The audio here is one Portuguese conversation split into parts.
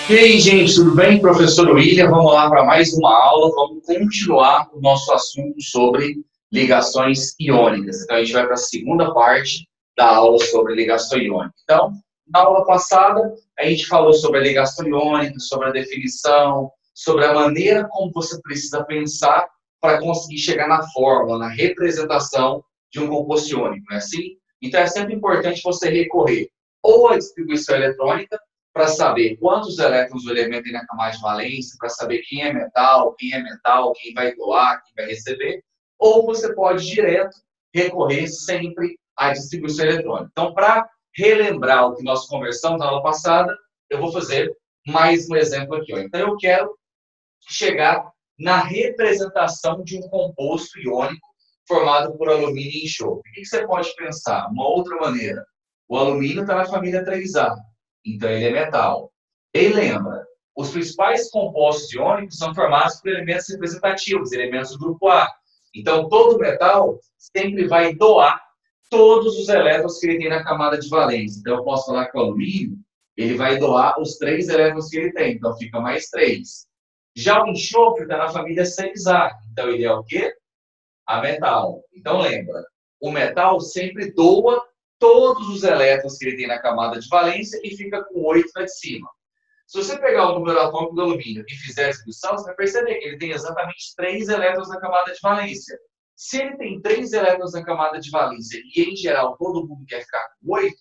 E aí, gente, tudo bem? Professor William, vamos lá para mais uma aula. Vamos continuar o nosso assunto sobre ligações iônicas. Então, a gente vai para a segunda parte da aula sobre ligação iônica. Então, na aula passada, a gente falou sobre a ligação iônica, sobre a definição, sobre a maneira como você precisa pensar para conseguir chegar na fórmula, na representação de um composto iônico, não é assim? Então, é sempre importante você recorrer ou à distribuição eletrônica, para saber quantos elétrons o elemento tem na camada de valência, para saber quem é metal, quem vai doar, quem vai receber, ou você pode direto recorrer sempre à distribuição eletrônica. Então, para relembrar o que nós conversamos na aula passada, eu vou fazer mais um exemplo aqui. Ó. Então, eu quero chegar na representação de um composto iônico formado por alumínio e enxofre. O que você pode pensar? Uma outra maneira. O alumínio está na família 3A, então ele é metal. E lembra, os principais compostos iônicos são formados por elementos representativos, elementos do grupo A. Então, todo metal sempre vai doar todos os elétrons que ele tem na camada de valência. Então, eu posso falar que o alumínio, ele vai doar os 3 elétrons que ele tem, então fica mais 3. Já o enxofre está na família 6A, então ele é o quê? A metal. Então, lembra, o metal sempre doa todos os elétrons que ele tem na camada de valência e fica com 8 lá de cima. Se você pegar o número atômico do alumínio e fizer a distribuição, você vai perceber que ele tem exatamente 3 elétrons na camada de valência. Se ele tem 3 elétrons na camada de valência e, em geral, todo mundo quer ficar com 8, o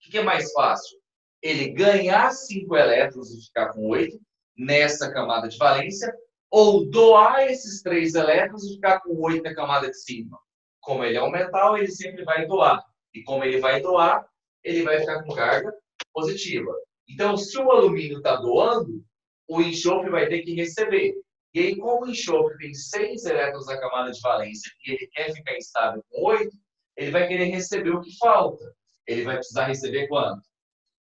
que é mais fácil? Ele ganhar 5 elétrons e ficar com 8 nessa camada de valência, ou doar esses 3 elétrons e ficar com 8 na camada de cima. Como ele é um metal, ele sempre vai doar. E como ele vai doar, ele vai ficar com carga positiva. Então, se o alumínio está doando, o enxofre vai ter que receber. E aí, como o enxofre tem 6 elétrons na camada de valência e ele quer ficar estável com 8, ele vai querer receber o que falta. Ele vai precisar receber quanto?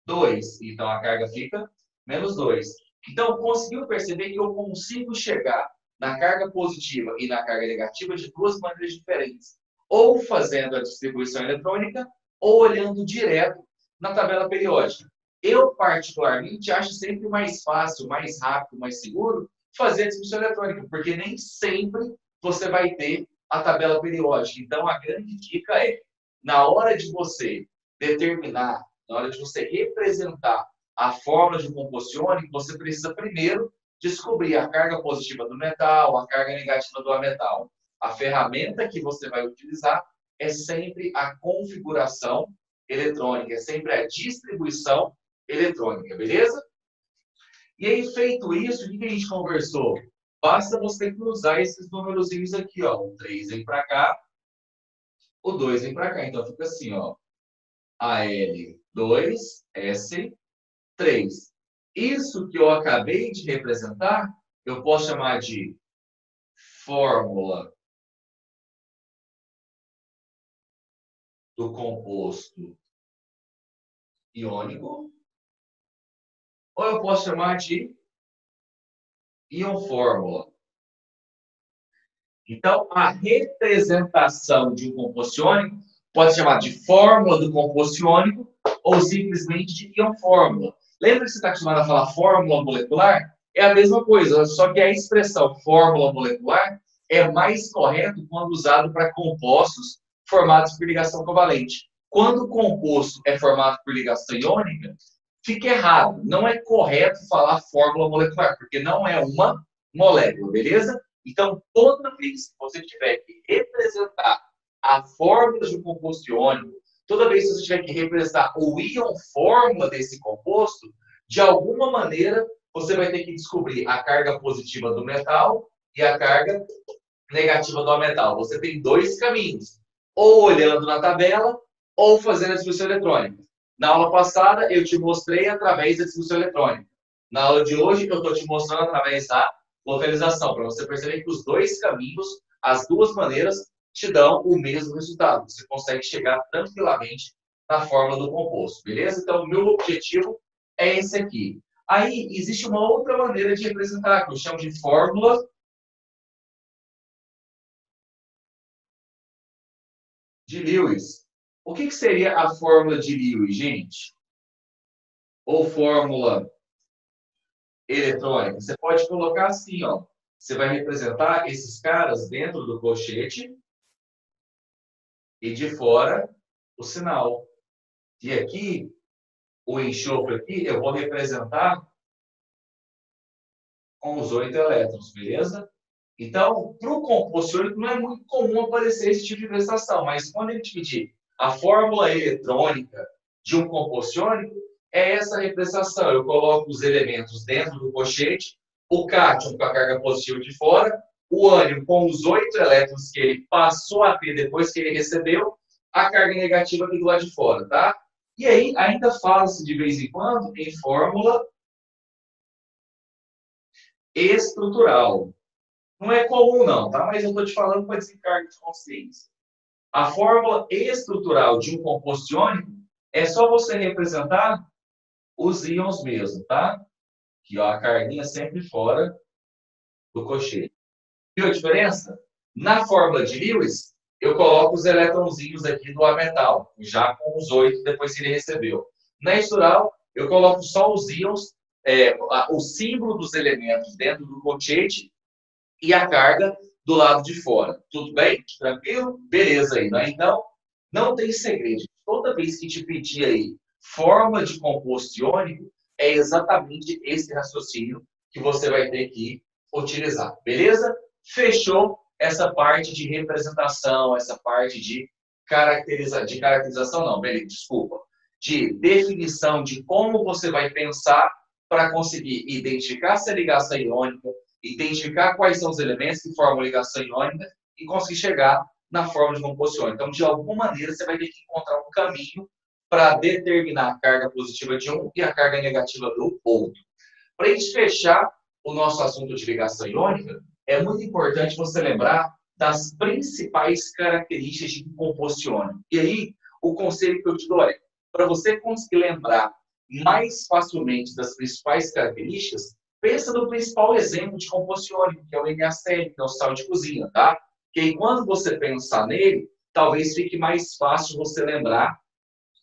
2. Então, a carga fica menos 2. Então, conseguiu perceber que eu consigo chegar na carga positiva e na carga negativa de duas maneiras diferentes. Ou fazendo a distribuição eletrônica, ou olhando direto na tabela periódica. Eu, particularmente, acho sempre mais fácil, mais rápido, mais seguro fazer a distribuição eletrônica, porque nem sempre você vai ter a tabela periódica. Então, a grande dica é, na hora de você determinar, na hora de você representar a fórmula de um composto iônico, você precisa primeiro descobrir a carga positiva do metal, a carga negativa do ametal. A ferramenta que você vai utilizar é sempre a configuração eletrônica, é sempre a distribuição eletrônica, beleza? E aí, feito isso, o que a gente conversou? Basta você cruzar esses númerozinhos aqui, ó. O 3 vem para cá, o 2 vem para cá. Então, fica assim, ó. Al2S3. Isso que eu acabei de representar, eu posso chamar de fórmula do composto iônico, ou eu posso chamar de íon fórmula. Então, a representação de um composto iônico pode ser chamada de fórmula do composto iônico ou simplesmente de íon fórmula. Lembra que você está acostumado a falar fórmula molecular? É a mesma coisa, só que a expressão fórmula molecular é mais correto quando usado para compostos formados por ligação covalente. Quando o composto é formado por ligação iônica, fica errado. Não é correto falar fórmula molecular, porque não é uma molécula, beleza? Então, toda vez que você tiver que representar a fórmula de um composto iônico, toda vez que você tiver que representar o íon fórmula desse composto, de alguma maneira você vai ter que descobrir a carga positiva do metal e a carga negativa do ametal. Você tem dois caminhos, ou olhando na tabela, ou fazendo a distribuição eletrônica. Na aula passada, eu te mostrei através da distribuição eletrônica. Na aula de hoje, eu estou te mostrando através da localização, para você perceber que os dois caminhos, as duas maneiras, te dão o mesmo resultado. Você consegue chegar tranquilamente na fórmula do composto, beleza? Então, o meu objetivo é esse aqui. Aí, existe uma outra maneira de representar, que eu chamo de fórmula de Lewis. O que seria a fórmula de Lewis, gente? Ou fórmula eletrônica. Você pode colocar assim, ó. Você vai representar esses caras dentro do colchete e de fora o sinal. E aqui, o enxofre aqui, eu vou representar com os 8 elétrons, beleza? Então, para o composto iônico não é muito comum aparecer esse tipo de prestação, mas quando ele te pedir a fórmula eletrônica de um composto iônico, é essa representação. Eu coloco os elementos dentro do colchete, o cátion com a carga positiva de fora, o ânion com os 8 elétrons que ele passou a ter depois que ele recebeu, a carga negativa aqui do lado de fora, tá? E aí, ainda fala-se de vez em quando em fórmula estrutural. Não é comum, não, tá? Mas eu estou te falando para desencargo de consciência. A fórmula estrutural de um composto iônico é só você representar os íons mesmo, tá? Aqui, ó, a carguinha sempre fora do colchete. Viu a diferença? Na fórmula de Lewis, eu coloco os elétronzinhos aqui do A metal, já com os 8 depois que ele recebeu. Na estrutural, eu coloco só os íons, o símbolo dos elementos dentro do colchete e a carga do lado de fora. Tudo bem? Tranquilo? Beleza aí, né? Então, não tem segredo. Toda vez que te pedir aí forma de composto iônico, é exatamente esse raciocínio que você vai ter que utilizar. Beleza? Fechou essa parte de representação, essa parte de caracterização, não, beleza, desculpa. De definição de como você vai pensar para conseguir identificar essa ligação iônica, identificar quais são os elementos que formam ligação iônica e conseguir chegar na forma de composto iônico. Então, de alguma maneira, você vai ter que encontrar um caminho para determinar a carga positiva de um e a carga negativa do outro. Para a gente fechar o nosso assunto de ligação iônica, é muito importante você lembrar das principais características de um composto iônico. E aí, o conselho que eu te dou é, para você conseguir lembrar mais facilmente das principais características, pensa no principal exemplo de composto iônico, que é o NaCl, que é o sal de cozinha, tá? Que aí, quando você pensar nele, talvez fique mais fácil você lembrar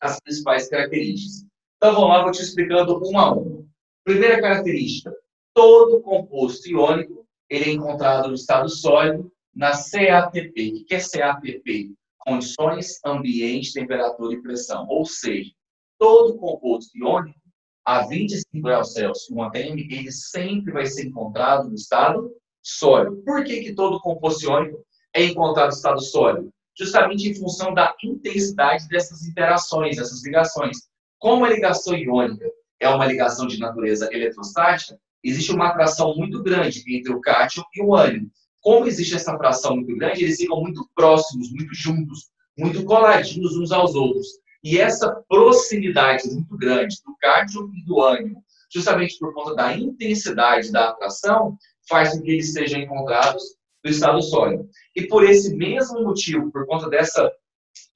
as principais características. Então, vamos lá, vou te explicando uma a uma. Primeira característica, todo composto iônico, ele é encontrado no estado sólido, na CATP. O que é CATP? Condições, ambiente, temperatura e pressão. Ou seja, todo composto iônico, a 25 graus Celsius, 1 atm, ele sempre vai ser encontrado no estado sólido. Por que todo composto iônico é encontrado no estado sólido? Justamente em função da intensidade dessas interações, dessas ligações. Como a ligação iônica é uma ligação de natureza eletrostática, existe uma atração muito grande entre o cátion e o ânion. Como existe essa atração muito grande, eles ficam muito próximos, muito juntos, muito coladinhos uns aos outros. E essa proximidade muito grande do cátion e do ânion, justamente por conta da intensidade da atração, faz com que eles sejam encontrados no estado sólido. E por esse mesmo motivo, por conta dessa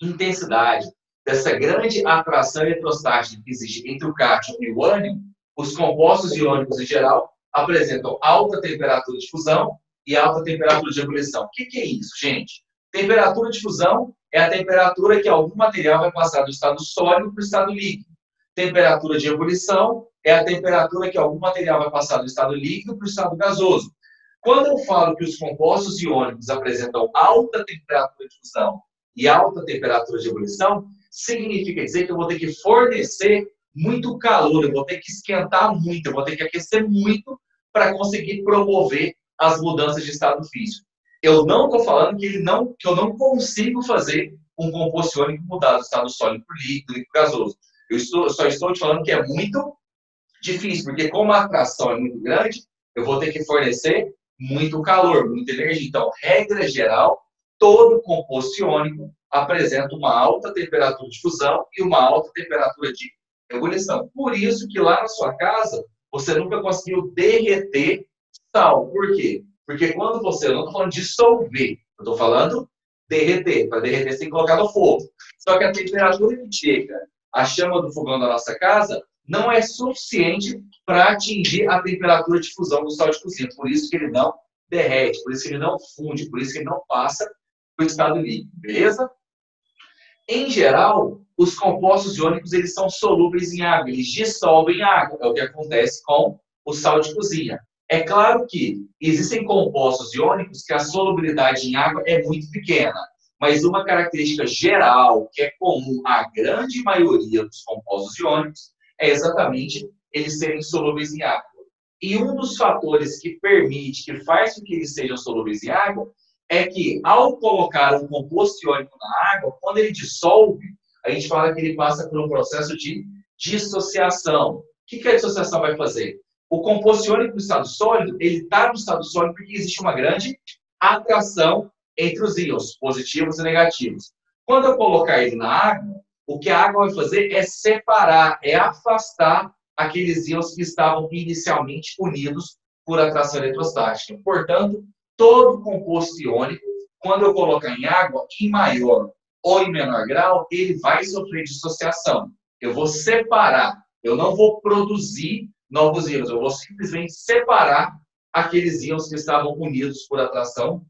intensidade, dessa grande atração eletrostática que existe entre o cátion e o ânion, os compostos iônicos em geral apresentam alta temperatura de fusão e alta temperatura de ebulição. O que é isso, gente? Temperatura de fusão é a temperatura que algum material vai passar do estado sólido para o estado líquido. Temperatura de ebulição é a temperatura que algum material vai passar do estado líquido para o estado gasoso. Quando eu falo que os compostos iônicos apresentam alta temperatura de fusão e alta temperatura de ebulição, significa dizer que eu vou ter que fornecer muito calor, eu vou ter que esquentar muito, eu vou ter que aquecer muito para conseguir promover as mudanças de estado físico. Eu não estou falando que eu não consigo fazer um composto iônico mudar do estado sólido para líquido, líquido gasoso. Só estou te falando que é muito difícil, porque como a atração é muito grande, eu vou ter que fornecer muito calor, muita energia. Então, regra geral, todo composto iônico apresenta uma alta temperatura de fusão e uma alta temperatura de ebulição. Por isso que lá na sua casa, você nunca conseguiu derreter sal. Por quê? Porque quando você, eu não estou falando dissolver, eu estou falando derreter. Para derreter, você tem que colocar no fogo. Só que a temperatura que chega a chama do fogão da nossa casa não é suficiente para atingir a temperatura de fusão do sal de cozinha. Por isso que ele não derrete, por isso que ele não funde, por isso que ele não passa para o estado líquido, beleza? Em geral, os compostos iônicos eles são solúveis em água, eles dissolvem água. É o que acontece com o sal de cozinha. É claro que existem compostos iônicos que a solubilidade em água é muito pequena, mas uma característica geral que é comum à grande maioria dos compostos iônicos é exatamente eles serem solúveis em água. E um dos fatores que permite, que faz com que eles sejam solúveis em água, é que ao colocar um composto iônico na água, quando ele dissolve, a gente fala que ele passa por um processo de dissociação. O que a dissociação vai fazer? O composto iônico no estado sólido, ele está no estado sólido porque existe uma grande atração entre os íons, positivos e negativos. Quando eu colocar ele na água, o que a água vai fazer é separar, é afastar aqueles íons que estavam inicialmente unidos por atração eletrostática. Portanto, todo composto iônico, quando eu colocar em água, em maior ou em menor grau, ele vai sofrer dissociação. Eu vou separar, eu não vou produzir novos íons, eu vou simplesmente separar aqueles íons que estavam unidos por atração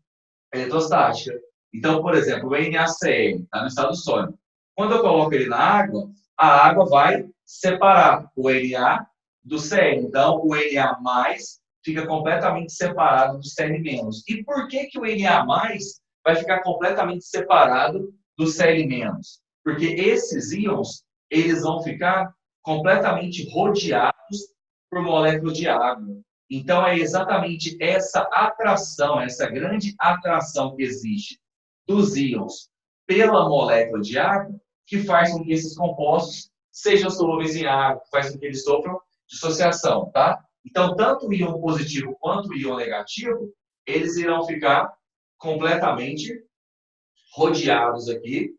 eletrostática. Então, por exemplo, o NaCl está no estado sólido. Quando eu coloco ele na água, a água vai separar o Na do Cl. Então, o Na+, fica completamente separado do Cl-. E por que o Na+, vai ficar completamente separado do Cl-? Porque esses íons, eles vão ficar completamente rodeados por moléculas de água. Então, é exatamente essa atração, essa grande atração que existe dos íons pela molécula de água, que faz com que esses compostos sejam solúveis em água, que faz com que eles sofram dissociação, tá? Então, tanto o íon positivo quanto o íon negativo, eles irão ficar completamente rodeados aqui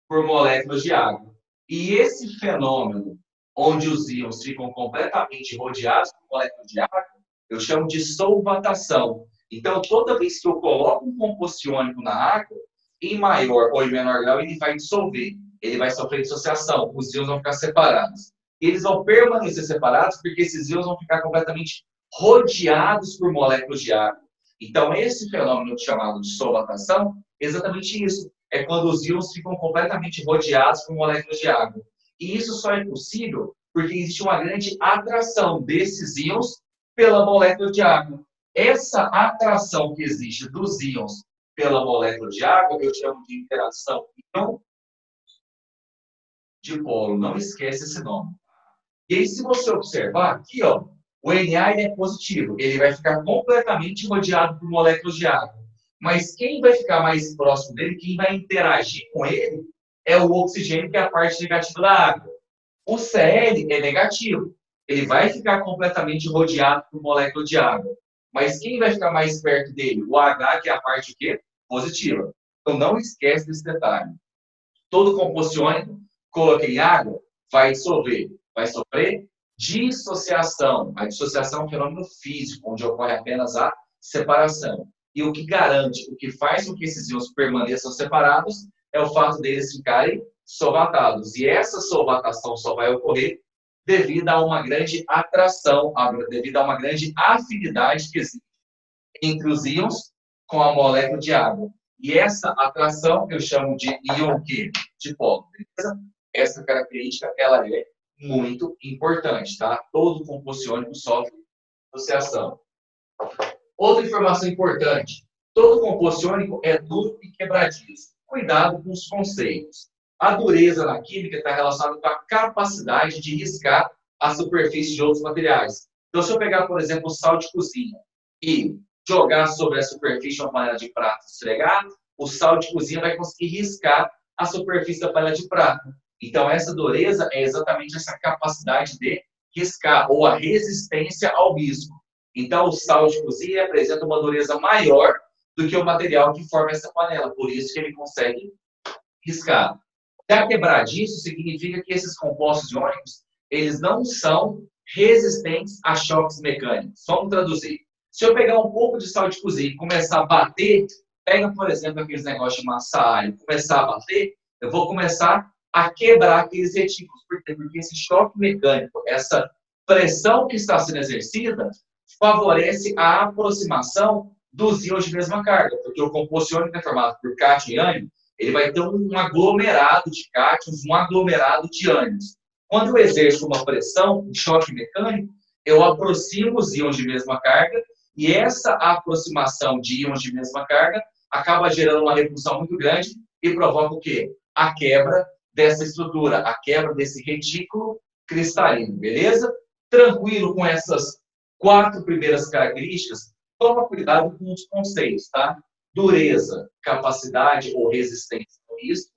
por moléculas de água. E esse fenômeno, onde os íons ficam completamente rodeados por moléculas de água, eu chamo de solvatação. Então, toda vez que eu coloco um composto iônico na água, em maior ou em menor grau, ele vai dissolver. Ele vai sofrer dissociação. Os íons vão ficar separados. E eles vão permanecer separados porque esses íons vão ficar completamente rodeados por moléculas de água. Então, esse fenômeno chamado de solvatação é exatamente isso. É quando os íons ficam completamente rodeados por moléculas de água. E isso só é possível porque existe uma grande atração desses íons pela molécula de água. Essa atração que existe dos íons pela molécula de água, eu chamo de interação íon-dipolo. Não esquece esse nome. E aí, se você observar aqui, ó, o Na é positivo. Ele vai ficar completamente rodeado por moléculas de água. Mas quem vai ficar mais próximo dele, quem vai interagir com ele, é o oxigênio, que é a parte negativa da água. O Cl é negativo. Ele vai ficar completamente rodeado por molécula de água. Mas quem vai ficar mais perto dele? O H, que é a parte quê? Positiva. Então, não esquece desse detalhe. Todo composto iônico, coloquei em água, vai dissolver. Vai sofrer dissociação. A dissociação é um fenômeno físico, onde ocorre apenas a separação. E o que garante, o que faz com que esses íons permaneçam separados, é o fato deles ficarem solvatados. E essa solvatação só vai ocorrer devido a uma grande atração, devido a uma grande afinidade que existe entre os íons com a molécula de água. E essa atração eu chamo de íon-dipolo. Essa característica, ela é muito importante, tá? Todo composto iônico sofre dissociação. Outra informação importante: todo composto iônico é duro e quebradiço. Cuidado com os conceitos. A dureza na química está relacionada com a capacidade de riscar a superfície de outros materiais. Então, se eu pegar, por exemplo, o sal de cozinha e jogar sobre a superfície de uma panela de prata e esfregar, o sal de cozinha vai conseguir riscar a superfície da panela de prata. Então, essa dureza é exatamente essa capacidade de riscar, ou a resistência ao risco. Então, o sal de cozinha apresenta uma dureza maior do que o material que forma essa panela. Por isso que ele consegue riscar. Já quebradiço significa que esses compostos iônicos, eles não são resistentes a choques mecânicos. Vamos traduzir. Se eu pegar um pouco de sal de cozinha e começar a bater, pega, por exemplo, aqueles negócios de massar e começar a bater, eu vou começar a quebrar aqueles retículos. Por quê? Porque esse choque mecânico, essa pressão que está sendo exercida, favorece a aproximação dos íons de mesma carga. Porque o composto iônico é formado por cátion e ânion, ele vai ter um aglomerado de cátions, um aglomerado de ânions. Quando eu exerço uma pressão, um choque mecânico, eu aproximo os íons de mesma carga, e essa aproximação de íons de mesma carga acaba gerando uma repulsão muito grande e provoca o quê? A quebra dessa estrutura, a quebra desse retículo cristalino, beleza? Tranquilo com essas 4 primeiras características? Toma cuidado com os conceitos, tá? Dureza, capacidade ou resistência ao risco.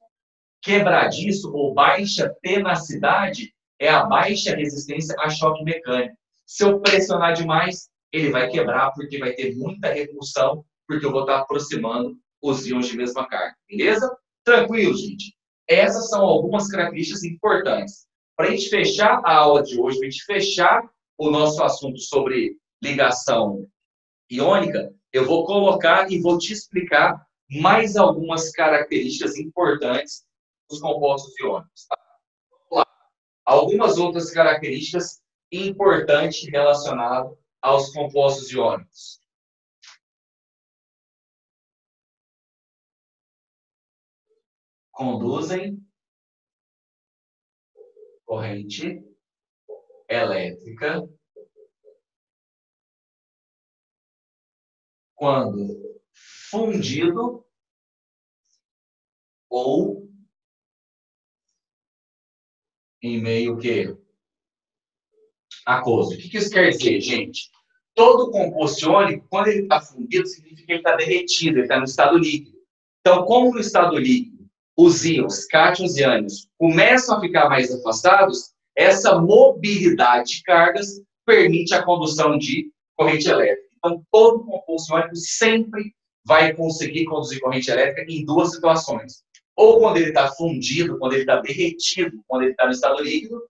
Quebradiço ou baixa tenacidade é a baixa resistência a choque mecânico. Se eu pressionar demais, ele vai quebrar porque vai ter muita repulsão, porque eu vou estar aproximando os íons de mesma carga, beleza? Tranquilo, gente? Essas são algumas características importantes. Para a gente fechar a aula de hoje, para a gente fechar o nosso assunto sobre ligação iônica, eu vou colocar e vou te explicar mais algumas características importantes dos compostos iônicos. Tá? Vamos lá. Algumas outras características importantes relacionadas aos compostos iônicos. Conduzem corrente elétrica quando fundido ou em meio que aquoso. O que isso quer dizer, gente? Todo composto iônico, quando ele está fundido, significa que ele está derretido, ele está no estado líquido. Então, como no estado líquido, os íons, cátions e ânions, começam a ficar mais afastados, essa mobilidade de cargas permite a condução de corrente elétrica. Então, todo composto iônico sempre vai conseguir conduzir corrente elétrica em 2 situações. Ou quando ele está fundido, quando ele está derretido, quando ele está no estado líquido,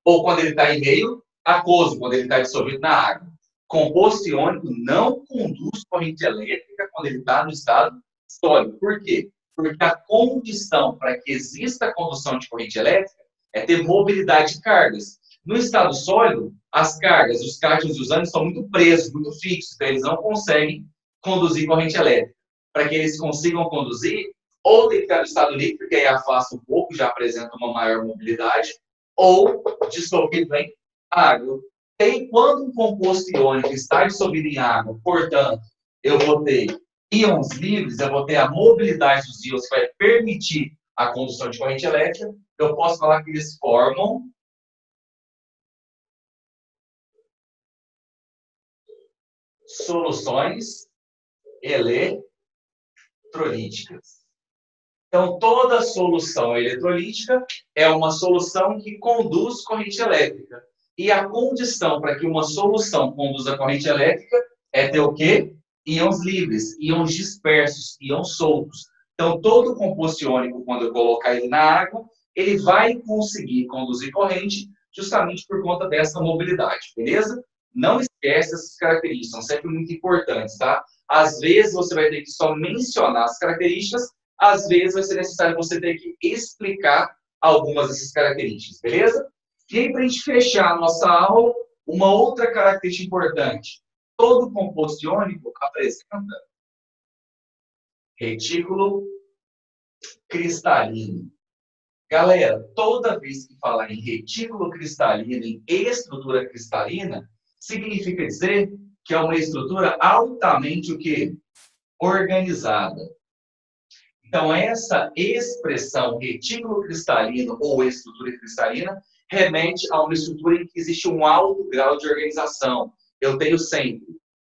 ou quando ele está em meio aquoso, quando ele está dissolvido na água. Composto iônico não conduz corrente elétrica quando ele está no estado sólido. Por quê? Porque a condição para que exista a condução de corrente elétrica é ter mobilidade de cargas. No estado sólido, as cargas, os cátions e os ânions são muito presos, muito fixos, então eles não conseguem conduzir corrente elétrica. Para que eles consigam conduzir, ou tem que estar no estado líquido, porque aí afasta um pouco, já apresenta uma maior mobilidade, ou dissolvido em água. E quando um composto iônico está dissolvido em água, portanto, eu vou ter íons livres, eu vou ter a mobilidade dos íons que vai permitir a condução de corrente elétrica, eu posso falar que eles formam soluções eletrolíticas. Então, toda solução eletrolítica é uma solução que conduz corrente elétrica. E a condição para que uma solução conduza corrente elétrica é ter o quê? Íons livres, íons dispersos, íons soltos. Então, todo composto iônico, quando eu colocar ele na água, ele vai conseguir conduzir corrente justamente por conta dessa mobilidade, beleza? Não esquece essas características, são sempre muito importantes, tá? Às vezes você vai ter que só mencionar as características, às vezes vai ser necessário você ter que explicar algumas dessas características, beleza? E aí, para a gente fechar a nossa aula, uma outra característica importante. Todo composto iônico apresenta retículo cristalino. Galera, toda vez que falar em retículo cristalino, em estrutura cristalina, significa dizer que é uma estrutura altamente o quê? Organizada. Então, essa expressão retículo cristalino ou estrutura cristalina remete a uma estrutura em que existe um alto grau de organização. Eu tenho sempre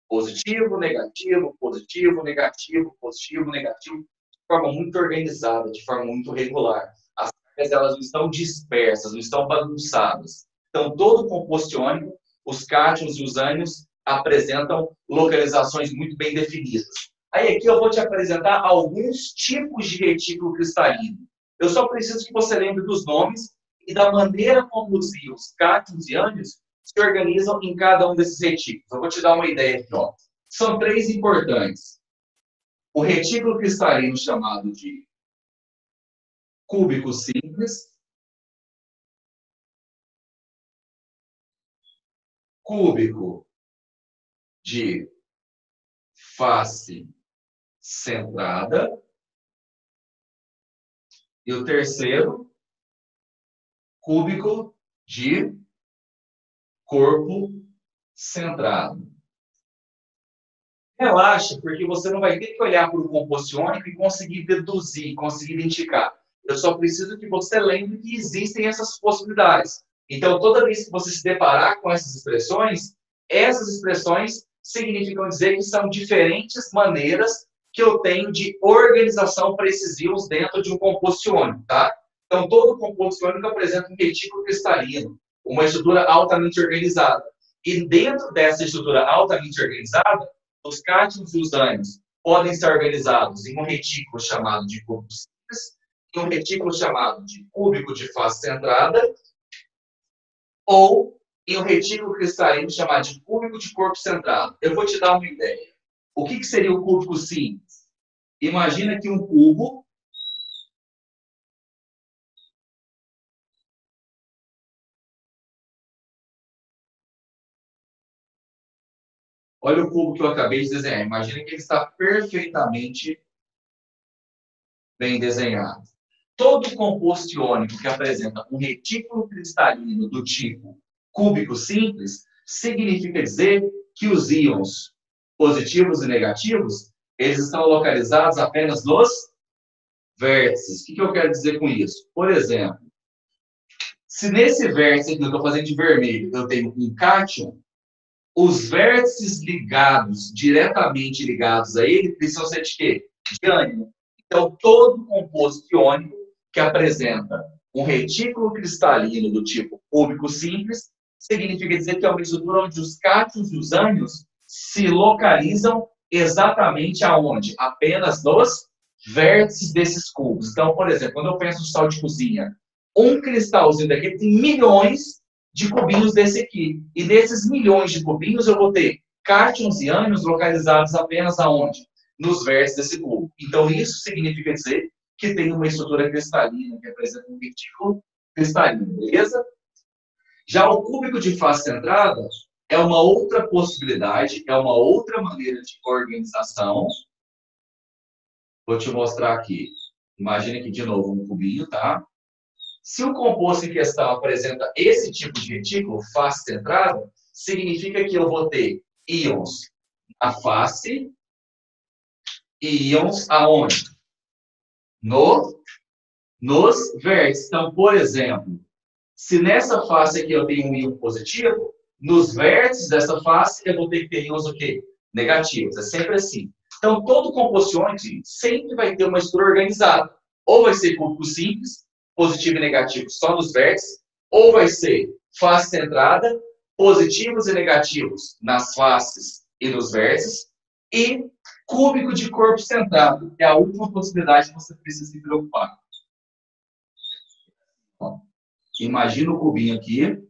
positivo, negativo, positivo, negativo, positivo, negativo, de forma muito organizada, de forma muito regular. As cargas elas não estão dispersas, não estão bagunçadas. Então, todo composto iônico, os cátions e os ânions apresentam localizações muito bem definidas. Aí aqui eu vou te apresentar alguns tipos de retículo cristalino. Eu só preciso que você lembre dos nomes e da maneira como os íons, cátions e ânions se organizam em cada um desses retículos. Eu vou te dar uma ideia aqui, ó. São 3 importantes. O retículo cristalino chamado de cúbico simples, cúbico de face centrada, e o terceiro, cúbico de corpo centrado. Relaxa, porque você não vai ter que olhar para o composto iônico e conseguir deduzir, conseguir identificar. Eu só preciso que você lembre que existem essas possibilidades. Então, toda vez que você se deparar com essas expressões significam dizer que são diferentes maneiras que eu tenho de organização para esses íons dentro de um composto iônico, tá? Então, todo composto iônico apresenta um retículo cristalino, uma estrutura altamente organizada. E dentro dessa estrutura altamente organizada, os cátions e os ânions podem ser organizados em um retículo chamado de cúbico simples, em um retículo chamado de cúbico de face centrada, ou em um retículo cristalino chamado de cúbico de corpo centrado. Eu vou te dar uma ideia. O que seria o cúbico simples? Imagina que um cubo olha o cubo que eu acabei de desenhar. Imagina que ele está perfeitamente bem desenhado. Todo composto iônico que apresenta um retículo cristalino do tipo cúbico simples significa dizer que os íons positivos e negativos eles estão localizados apenas nos vértices. O que eu quero dizer com isso? Por exemplo, se nesse vértice que eu estou fazendo de vermelho eu tenho um cátion, os vértices diretamente ligados a ele, precisam ser de quê? De ânion. Então, todo composto iônico que apresenta um retículo cristalino do tipo cúbico simples, significa dizer que é uma estrutura onde os cátions e os ânions se localizam exatamente aonde? Apenas nos vértices desses cubos. Então, por exemplo, quando eu penso no sal de cozinha, um cristalzinho daquele tem milhões de cubinhos desse aqui. E desses milhões de cubinhos, eu vou ter cátions e ânions localizados apenas aonde? Nos vértices desse cubo. Então, isso significa dizer que tem uma estrutura cristalina, que apresenta um retículo cristalino, beleza? Já o cúbico de face centrada é uma outra possibilidade, é uma outra maneira de organização. Vou te mostrar aqui. Imagina aqui de novo um cubinho, tá? Se o composto em questão apresenta esse tipo de retículo, face centrada, significa que eu vou ter íons na face e íons aonde? Nos vértices. Então, por exemplo, se nessa face aqui eu tenho um íon positivo, nos vértices dessa face eu vou ter que ter íons o quê? Negativos. É sempre assim. Então, todo composto iônico sempre vai ter uma estrutura organizada. Ou vai ser cúbico simples, positivo e negativo só nos vértices, ou vai ser face centrada, positivos e negativos nas faces e nos vértices, e cúbico de corpo centrado, que é a última possibilidade que você precisa se preocupar. Ó, imagina o cubinho aqui.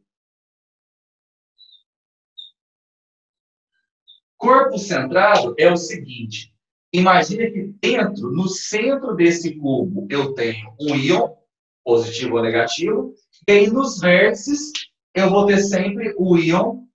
Corpo centrado é o seguinte, imagina que dentro, no centro desse cubo, eu tenho um íon, positivo ou negativo, e aí nos vértices eu vou ter sempre o íon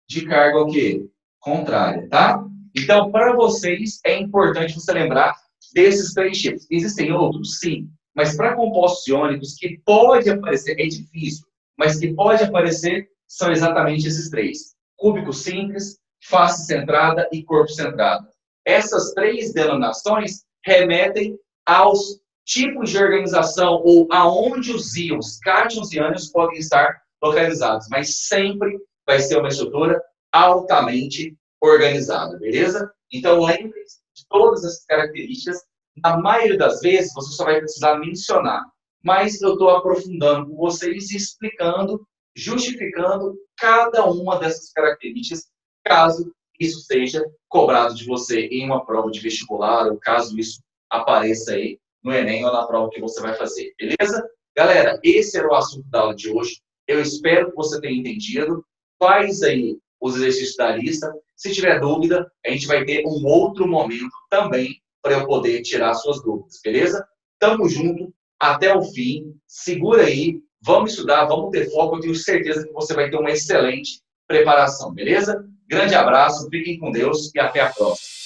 de carga o quê? Contrária, tá? Então, para vocês, é importante você lembrar desses três tipos. Existem outros? Sim. Mas para compostos iônicos, que pode aparecer, é difícil, mas que pode aparecer, são exatamente esses três. Cúbico simples, face centrada e corpo centrado. Essas três denominações remetem aos tipos de organização ou aonde os íons, cátions e ânions podem estar localizados, mas sempre vai ser uma estrutura altamente organizada, beleza? Então, lembre-se de todas essas características. Na maioria das vezes, você só vai precisar mencionar, mas eu estou aprofundando com vocês e explicando, justificando cada uma dessas características, caso isso seja cobrado de você em uma prova de vestibular, ou caso isso apareça aí no Enem ou na prova que você vai fazer, beleza? Galera, esse era o assunto da aula de hoje. Eu espero que você tenha entendido. Faz aí os exercícios da lista. Se tiver dúvida, a gente vai ter um outro momento também para eu poder tirar suas dúvidas, beleza? Tamo junto, até o fim. Segura aí, vamos estudar, vamos ter foco. Eu tenho certeza que você vai ter uma excelente preparação, beleza? Grande abraço, fiquem com Deus e até a próxima.